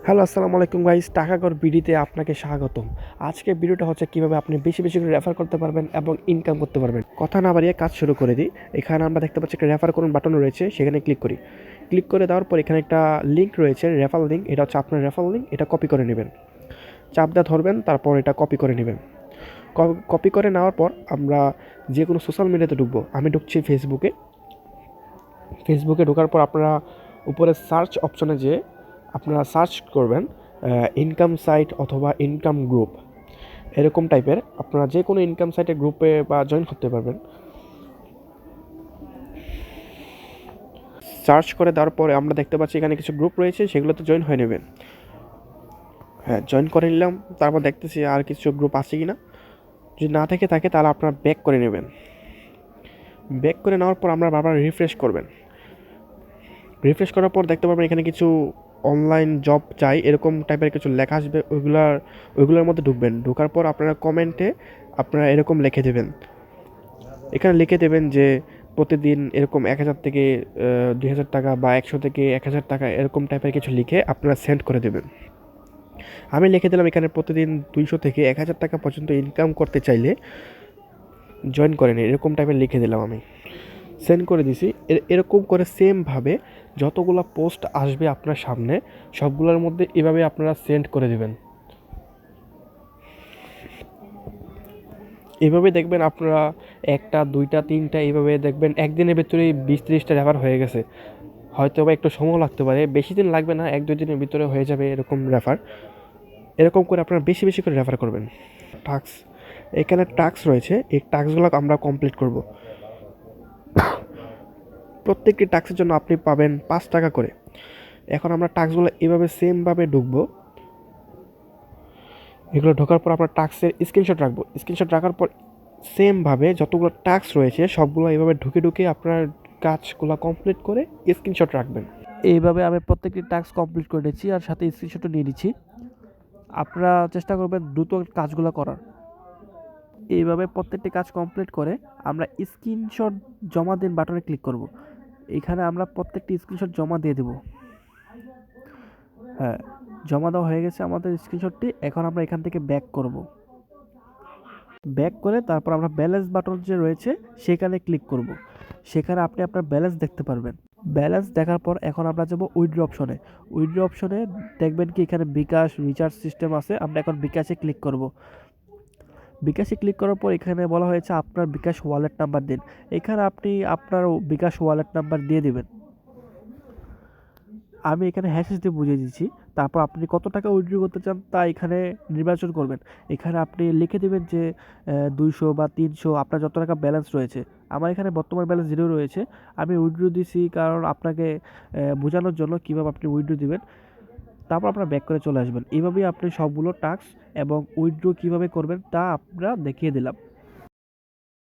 Hello, আসসালামু আলাইকুম guys. টাকাঘর বিডিতে আপনাকে স্বাগতম। আজকের ভিডিওটা হচ্ছে কিভাবে আপনি বেশি বেশি করে রেফার করতে পারবেন এবং ইনকাম করতে পারবেন। কথা না বাড়িয়ে কাজ শুরু করে দিই। এখানে আমরা দেখতে পাচ্ছি একটা রেফার করুন বাটন রয়েছে, সেখানে ক্লিক করি। ক্লিক করে দেওয়ার পর এখানে একটা লিঙ্ক রয়েছে, রেফার লিঙ্ক। এটা হচ্ছে আপনার রেফার লিঙ্ক, এটা কপি করে নেবেন। চাপ দিয়ে ধরবেন, তারপর এটা কপি করে নেবেন। কপি করে নেওয়ার পর আমরা যে কোনো সোশ্যাল মিডিয়াতে ঢুকবো। আমি ঢুকছি ফেসবুকে। ফেসবুকে ঢোকার পর আপনারা উপরে সার্চ অপশনে যে আপনারা সার্চ করবেন ইনকাম সাইট অথবা ইনকাম গ্রুপ, এরকম টাইপের আপনারা যে কোনো ইনকাম সাইটের গ্রুপে বা জয়েন করতে পারবেন। সার্চ করে দেওয়ার পরে আমরা দেখতে পাচ্ছি এখানে কিছু গ্রুপ রয়েছে, সেগুলোতে জয়েন হয়ে নেবেন। হ্যাঁ, জয়েন করে নিলাম। তারপর দেখতেছি আর কিছু গ্রুপ আছে কি না। যদি না থেকে থাকে তাহলে আপনারা ব্যাক করে নেবেন। ব্যাক করে নেওয়ার পর আমরা বারবার রিফ্রেশ করবেন। রিফ্রেশ করার পর দেখতে পারবেন এখানে কিছু অনলাইন জব চাই এরকম টাইপের কিছু লেখা আসবে, ওইগুলোর মধ্যে ঢুকবেন। ঢোকার পর আপনারা কমেন্টে আপনারা এরকম লিখে দেবেন। এখানে লিখে দেবেন যে প্রতিদিন এরকম 1000 থেকে 2000 টাকা বা 100 থেকে 1000 টাকা এরকম টাইপের কিছু লিখে আপনারা সেন্ড করে দেবেন। আমি লিখে দিলাম এখানে প্রতিদিন 200 থেকে 1000 টাকা পর্যন্ত ইনকাম করতে চাইলে জয়েন করে নিন, এরকম টাইপের লিখে দিলাম আমি। সেন্ড করে দিছি। এরকম করে সেমভাবে যতগুলো পোস্ট আসবে আপনার সামনে সবগুলোর মধ্যে এভাবে আপনারা সেন্ড করে দেবেন। এভাবে দেখবেন আপনারা একটা দুইটা তিনটা এইভাবে দেখবেন একদিনের ভেতরেই 20-30টা রেফার হয়ে গেছে। হয়তো বা একটু সময় লাগতে পারে, বেশি দিন লাগবে না, 1-2 দিনের ভিতরে হয়ে যাবে এরকম রেফার। এরকম করে আপনারা বেশি বেশি করে রেফার করবেন। টাস্ক, এখানে টাস্ক রয়েছে, এই টাস্কগুলো আমরা কমপ্লিট করব। প্রত্যেকটি টাস্কের জন্য আপনি পাবেন 5 টাকা করে। এখন আমরা টাস্কগুলো এভাবে সেমভাবে ঢুকবো। এগুলো ঢোকার পর আপনার টাস্কের স্ক্রিনশট রাখবো। স্ক্রিনশট রাখার পর সেমভাবে যতগুলো টাস্ক রয়েছে সবগুলো এইভাবে ঢুকে ঢুকে আপনার কাজগুলো কমপ্লিট করে স্ক্রিনশট রাখবেন। এইভাবে আমি প্রত্যেকটি টাস্ক কমপ্লিট করে নিচ্ছি আর সাথে স্ক্রিনশটও নিয়ে নিচ্ছি। আপনারা চেষ্টা করবেন দ্রুত কাজগুলো করার। এইভাবে প্রত্যেকটি কাজ কমপ্লিট করে আমরা স্ক্রিনশট জমা দিন বাটনে ক্লিক করব। এখানে আমরা প্রত্যেকটি স্ক্রিনশট জমা দিয়ে দেব। হ্যাঁ, জমা দেওয়া হয়ে গেছে আমাদের স্ক্রিনশটটি। এখন আমরা এখান থেকে ব্যাক করব। ব্যাক করে তারপর আমরা ব্যালেন্স বাটন যে রয়েছে সেখানে ক্লিক করব। সেখানে আপনি আপনার ব্যালেন্স দেখতে পারবেন। ব্যালেন্স দেখার পর এখন আমরা যাব উইথড্র অপশনে। উইথড্র অপশনে দেখবেন কি এখানে বিকাশ রিচার্জ সিস্টেম আছে, আমরা এখন বিকাশে ক্লিক করব। বিকাশে ক্লিক করার পর এখানে বলা হয়েছে আপনার বিকাশ ওয়ালেট নাম্বার দিন। এখানে আপনি আপনার বিকাশ ওয়ালেট নাম্বার দিয়ে দিবেন। আমি এখানে হ্যাশেস দিয়ে বুঝিয়ে দিচ্ছি। তারপর আপনি কত টাকা উইথড্র করতে চান তা এখানে নির্বাচন করবেন। এখানে আপনি লিখে দেবেন যে 200 বা 300 আপনার যত টাকা ব্যালেন্স রয়েছে। আমার এখানে বর্তমান ব্যালেন্স 0 রয়েছে। আমি উইথড্র দিছি কারণ আপনাকে বোঝানোর জন্য কীভাবে আপনি উইথড্র দিবেন। তারপর আপনারা ব্যাক করে চলে আসবেন। এভাবেই আপনি সবগুলো টাস্ক এবং উইথড্র কীভাবে করবেন তা আমরা দেখিয়ে দিলাম।